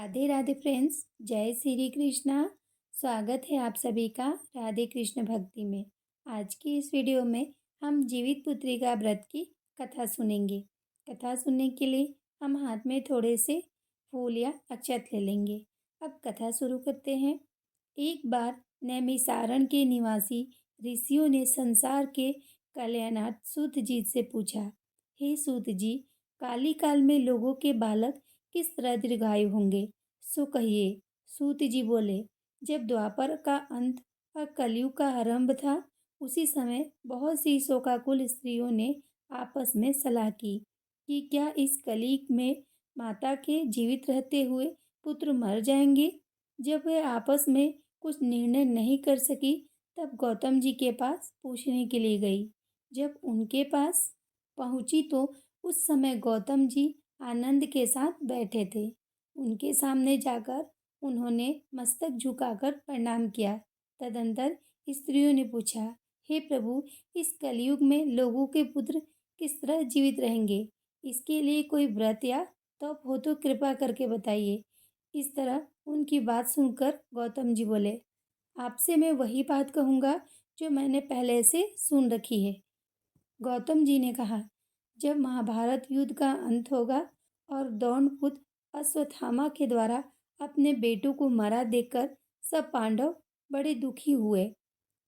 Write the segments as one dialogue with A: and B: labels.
A: Radhe Radhe friends, जय श्री कृष्णा। स्वागत है आप सभी का राधे कृष्ण भक्ति में। आज की इस वीडियो में हम जीवित पुत्री का व्रत की कथा सुनेंगे। कथा सुनने के लिए हम हाथ में थोड़े से फूल या अक्षत ले लेंगे। अब कथा शुरू करते हैं। एक बार नैमिसारण के निवासी ऋषियों ने संसार के कल्याणार्थ सूत जी से पूछा, हे सूत जी, काली काल में लोगों के बालक किस तरह दीर्घायु होंगे, सो कहिए। सूत जी बोले, जब द्वापर का अंत और कलयुग का आरंभ था, उसी समय बहुत सी शोकाकुल स्त्रियों ने आपस में सलाह की कि क्या इस कलयुग में माता के जीवित रहते हुए पुत्र मर जाएंगे। जब वे आपस में कुछ निर्णय नहीं कर सकी, तब गौतम जी के पास पूछने के लिए गई। जब उनके पास पहुंची तो उस समय गौतम जी आनंद के साथ बैठे थे। उनके सामने जाकर उन्होंने मस्तक झुकाकर प्रणाम किया। तदंतर स्त्रियों ने पूछा, हे प्रभु, इस कलयुग में लोगों के पुत्र किस तरह जीवित रहेंगे? इसके लिए कोई व्रत या तप हो तो कृपा करके बताइए। इस तरह उनकी बात सुनकर गौतम जी बोले, आपसे मैं वही बात कहूँगा जो मैंने पहले से सुन रखी है। गौतम जी ने कहा, जब महाभारत युद्ध का अंत होगा और द्रोणपुत्र अश्वत्थामा के द्वारा अपने बेटों को मरा देखकर सब पांडव बड़े दुखी हुए,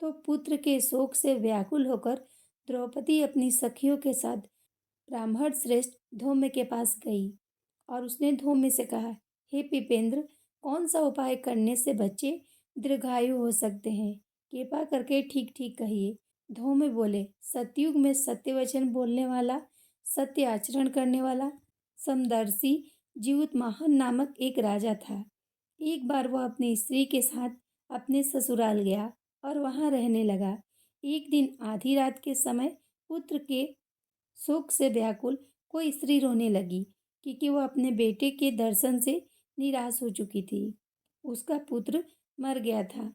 A: तो पुत्र के शोक से व्याकुल होकर द्रौपदी अपनी सखियों के साथ ब्राह्मण श्रेष्ठ धौम्य के पास गई और उसने धौम्य से कहा, हे पिपेंद्र, कौन सा उपाय करने से बच्चे दीर्घायु हो सकते हैं? कृपा करके ठीक ठीक कहिए। धौम्य बोले, सतयुग में सत्य वचन बोलने वाला, सत्य आचरण करने वाला समदर्शी जीवुतमाहन नामक एक राजा था। एक बार वह अपनी स्त्री के साथ अपने ससुराल गया और वहां रहने लगा। एक दिन आधी रात के समय पुत्र के शोक से व्याकुल कोई स्त्री रोने लगी, क्योंकि वह अपने बेटे के दर्शन से निराश हो चुकी थी। उसका पुत्र मर गया था।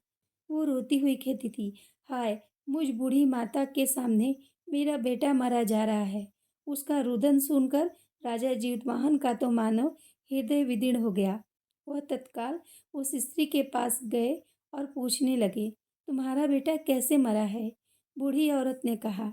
A: वो रोती हुई कहती थी, हाय, मुझ बूढ़ी माता के सामने मेरा बेटा मरा जा रहा है। उसका रुदन सुनकर राजा जीवतवाहन का तो मानो हृदय विदीर्ण हो गया। वह तत्काल उस स्त्री के पास गए और पूछने लगे, तुम्हारा बेटा कैसे मरा है? बूढ़ी औरत ने कहा,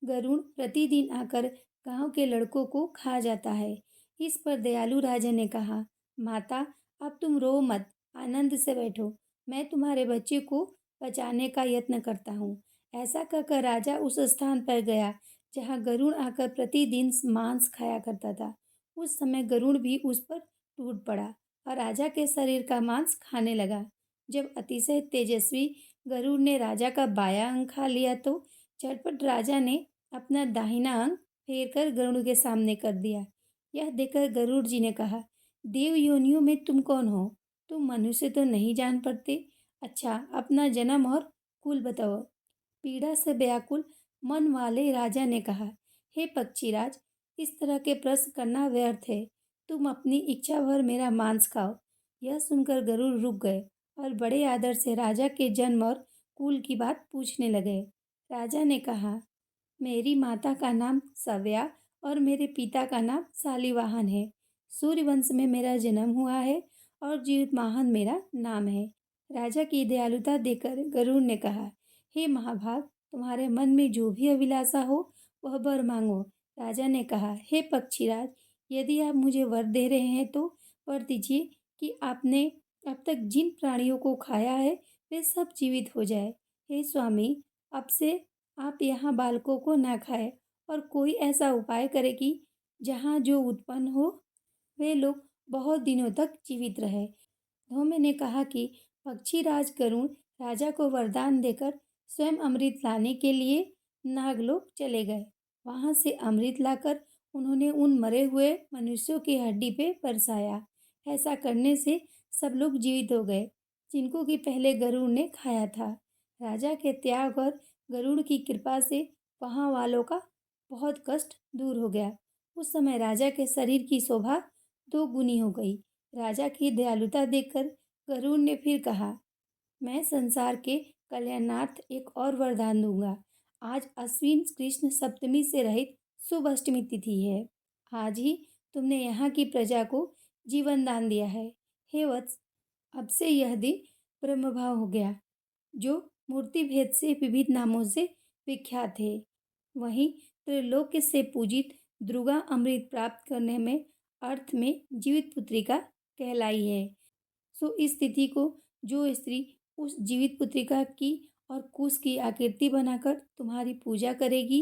A: गरुड़ प्रतिदिन आकर गांव के लड़कों को खा जाता है। इस पर दयालु राजा ने कहा, माता, अब तुम रो मत, आनंद से बैठो। मैं तुम्हारे बच्चे को बचाने का यत्न करता हूँ। ऐसा कहकर राजा उस स्थान पर गया जहाँ गरुड़ आकर प्रतिदिन मांस खाया करता था। उस समय गरुड़ भी उस पर टूट पड़ा और राजा के शरीर का मांस खाने लगा। जब अतिशय तेजस्वी गरुड़ ने राजा का बायां अंग खा लिया तो झटपट राजा ने अपना दाहिना अंग फेर कर गरुड़ के सामने कर दिया। यह देखकर गरुड़ जी ने कहा, देव योनियों में तुम कौन हो? तुम मनुष्य तो नहीं जान पड़ते। अच्छा, अपना जन्म और कुल बताओ। पीड़ा से व्याकुल मन वाले राजा ने कहा, हे पक्षीराज, इस तरह के प्रश्न करना व्यर्थ है। तुम अपनी इच्छा भर मेरा मांस खाओ। यह सुनकर गरुड़ रुक गए और बड़े आदर से राजा के जन्म और कुल की बात पूछने लगे। राजा ने कहा, मेरी माता का नाम सव्या और मेरे पिता का नाम शालिवाहन है। सूर्यवंश में मेरा जन्म हुआ है और जीवतवाहन मेरा नाम है। राजा की दयालुता देखकर गरुड़ ने कहा, हे महाभाग, तुम्हारे मन में जो भी अभिलाषा हो वह वर मांगो। राजा ने कहा, हे पक्षीराज, यदि आप मुझे वर दे रहे हैं तो वर दीजिए कि आपने अब तक जिन प्राणियों को खाया है वे सब जीवित हो जाए। हे स्वामी, अब से आप यहाँ बालकों को ना खाए और कोई ऐसा उपाय करे कि जहाँ जो उत्पन्न हो वे लोग बहुत दिनों तक जीवित रहे। धौम्य ने कहा कि पक्षीराज गरुड़ राजा को वरदान देकर स्वयं अमृत लाने के लिए नागलोक चले गए। वहां से अमृत लाकर उन्होंने उन मरे हुए मनुष्यों की हड्डी पे बरसाया। ऐसा करने से सब लोग जीवित हो गए जिनको कि पहले गरुड़ ने खाया था। राजा के त्याग और गरुड़ की कृपा से वहां वालों का बहुत कष्ट दूर हो गया। उस समय राजा के शरीर की शोभा दो गुनी हो गई। राजा की दयालुता देखकर गरुड़ ने फिर कहा, मैं संसार के कल्याणार्थ एक और वरदान दूंगा। आज अश्विन कृष्ण सप्तमी से रहित शुभ अष्टमी तिथि है। आज ही तुमने यहाँ की प्रजा को जीवन दान दिया है। हे वत्स, अब से यह दिन ब्रह्मभाव हो गया, जो मूर्ति भेद से विविध नामों से विख्यात है। वहीं त्रिलोक से पूजित दुर्गा अमृत प्राप्त करने में अर्थ में जीवित पुत्रिका कहलाई है। सो इस तिथि को जो स्त्री उस जीवित पुत्रिका की और कुश की आकृति बनाकर तुम्हारी पूजा करेगी,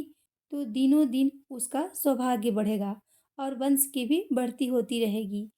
A: तो दिनों दिन उसका सौभाग्य बढ़ेगा और वंश की भी बढ़ती होती रहेगी।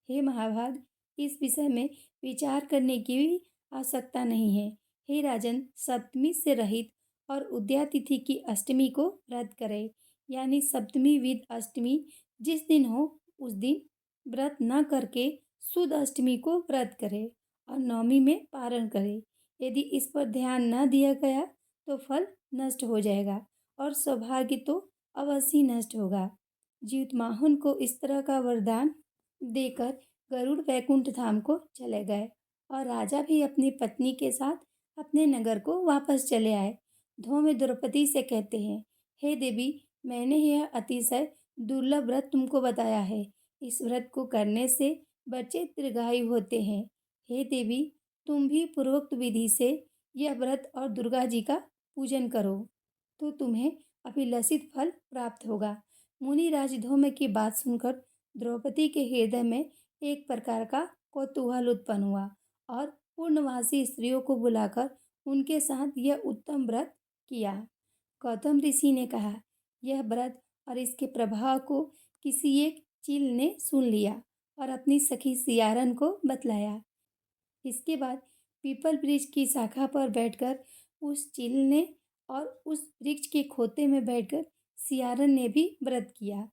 A: हे महाभाग, इस विषय में विचार करने की भी आवश्यकता नहीं है। हे राजन, सप्तमी से रहित और उदया तिथि की अष्टमी को व्रत करें, यानी सप्तमी विद अष्टमी जिस दिन हो उस दिन व्रत न करके शुद्ध अष्टमी को व्रत करे और नवमी में पारण करे। यदि इस पर ध्यान न दिया गया तो फल नष्ट हो जाएगा और सौभाग्य तो अवश्य ही नष्ट होगा। जीतमाहन को इस तरह का वरदान देकर गरुड़ वैकुंठ धाम को चले गए और राजा भी अपनी पत्नी के साथ अपने नगर को वापस चले आए। धौम्य द्रौपदी से कहते हैं, हे देवी, मैंने यह अतिशय दुर्लभ व्रत तुमको बताया है। इस व्रत को करने से बच्चे दीर्घायु होते हैं। हे देवी, तुम भी पूर्वोक्त विधि से यह व्रत और दुर्गा जी का पूजन करो, तो तुम्हें अभिलषित फल प्राप्त होगा। मुनिराज धौम्य की बात सुनकर द्रौपदी के हृदय में एक प्रकार का कौतूहल उत्पन्न हुआ और पूर्णवासी स्त्रियों को बुलाकर उनके साथ यह उत्तम व्रत किया। गौतम ऋषि ने कहा, यह व्रत और इसके प्रभाव को किसी एक चील ने सुन लिया और अपनी सखी सियारन को बतलाया। इसके बाद पीपल वृक्ष की शाखा पर बैठकर उस चील ने और उस वृक्ष के खोते में बैठकर सियारन ने भी व्रत किया।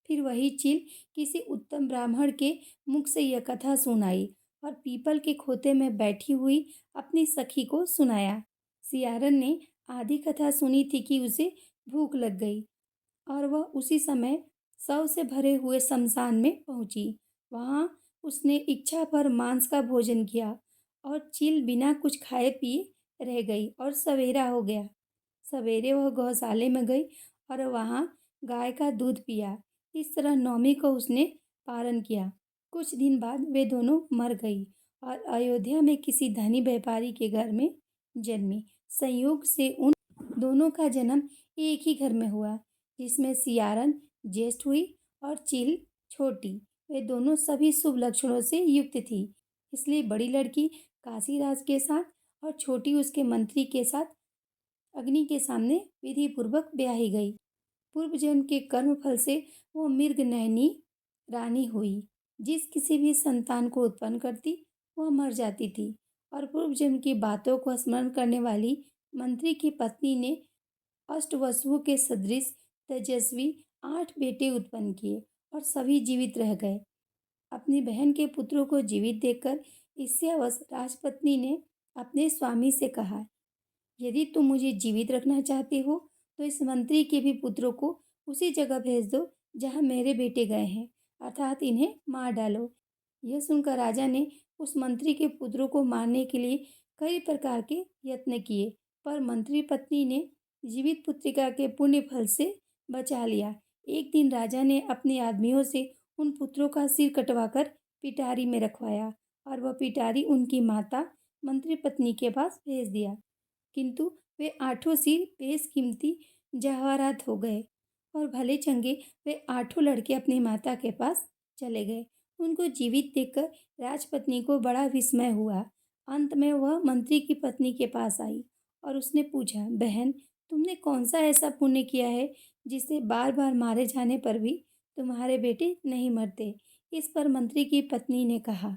A: फिर वही चील किसी उत्तम ब्राह्मण के मुख से यह कथा सुनाई और पीपल के खोते में बैठी हुई अपनी सखी को सुनाया। सियारन ने आधी कथा सुनी थी कि उसे भूख लग गई और वह उसी समय शव से भरे हुए शमशान में पहुंची। वहां उसने इच्छा पर मांस का भोजन किया और चील बिना कुछ खाए पिए रह गई और सवेरा हो गया। सवेरे वह गौशाले में गई और वहां गाय का दूध पिया। इस तरह नवमी को उसने पारण किया। कुछ दिन बाद वे दोनों मर गई और अयोध्या में किसी धनी व्यापारी के घर में जन्मी। संयोग से उन दोनों का जन्म एक ही घर में हुआ, जिसमें सियारन ज्येष्ठ हुई और चील छोटी। वे दोनों सभी शुभ लक्षणों से युक्त थी, इसलिए बड़ी लड़की काशीराज के साथ और छोटी उसके मंत्री के साथ अग्नि के सामने विधि पूर्वक ब्याही गई। पूर्व जन्म के कर्म फल से वो मृगनयनी रानी हुई। जिस किसी भी संतान को उत्पन्न करती वह मर जाती थी और पूर्व जन्म की बातों को स्मरण करने वाली मंत्री की पत्नी ने अष्टवसुओं के सदृश तेजस्वी 8 बेटे उत्पन्न किए और सभी जीवित रह गए। अपनी बहन के पुत्रों को जीवित देखकर ईर्ष्यावश राजपत्नी ने अपने स्वामी से कहा, यदि तुम मुझे जीवित रखना चाहते हो तो इस मंत्री के भी पुत्रों को उसी जगह भेज दो जहाँ मेरे बेटे गए हैं, अर्थात इन्हें मार डालो। यह सुनकर राजा ने उस मंत्री के पुत्रों को मारने के लिए कई प्रकार के यत्न किए, पर मंत्री पत्नी ने जीवित पुत्रिका के पुण्य फल से बचा लिया। एक दिन राजा ने अपने आदमियों से उन पुत्रों का सिर कटवाकर पिटारी में रखवाया और वह पिटारी उनकी माता मंत्री पत्नी के पास भेज दिया, किंतु वे 8 सिर बेशकीमती जवाहरात हो गए और भले चंगे वे 8 लड़के अपनी माता के पास चले गए। उनको जीवित देखकर राजपत्नी को बड़ा विस्मय हुआ। अंत में वह मंत्री की पत्नी के पास आई और उसने पूछा, बहन, तुमने कौन सा ऐसा पुण्य किया है जिससे बार बार मारे जाने पर भी तुम्हारे बेटे नहीं मरते? इस पर मंत्री की पत्नी ने कहा,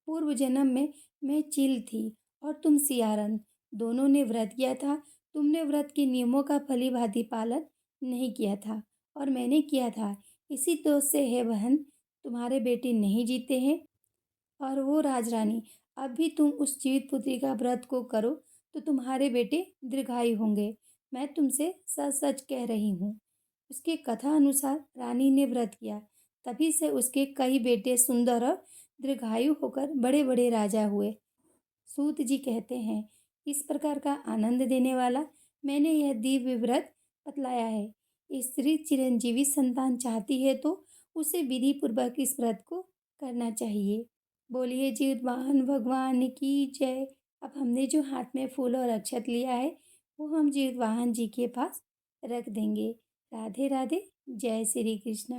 A: पूर्व जन्म में मैं चील थी और तुम सियारन। दोनों ने व्रत किया था। तुमने व्रत के नियमों का भली-भांति पालन नहीं किया था और मैंने किया था। इसी दोष से है बहन, तुम्हारे बेटे नहीं जीते हैं। और वो राजरानी, अब भी तुम उस जीवित पुत्री का व्रत को करो तो तुम्हारे बेटे दीर्घायु होंगे। मैं तुमसे सच सच कह रही हूँ। उसके कथा अनुसार रानी ने व्रत किया, तभी से उसके कई बेटे सुंदर और दीर्घायु होकर बड़े बड़े राजा हुए। सूत जी कहते हैं, इस प्रकार का आनंद देने वाला मैंने यह दिव्य व्रत बतलाया है। स्त्री चिरंजीवी संतान चाहती है तो उसे विधि पूर्वक इस व्रत को करना चाहिए। बोलिए जीवित वाहन भगवान की जय। अब हमने जो हाथ में फूल और अक्षत लिया है वो हम जीवित वाहन जी के पास रख देंगे। राधे राधे। जय श्री कृष्ण।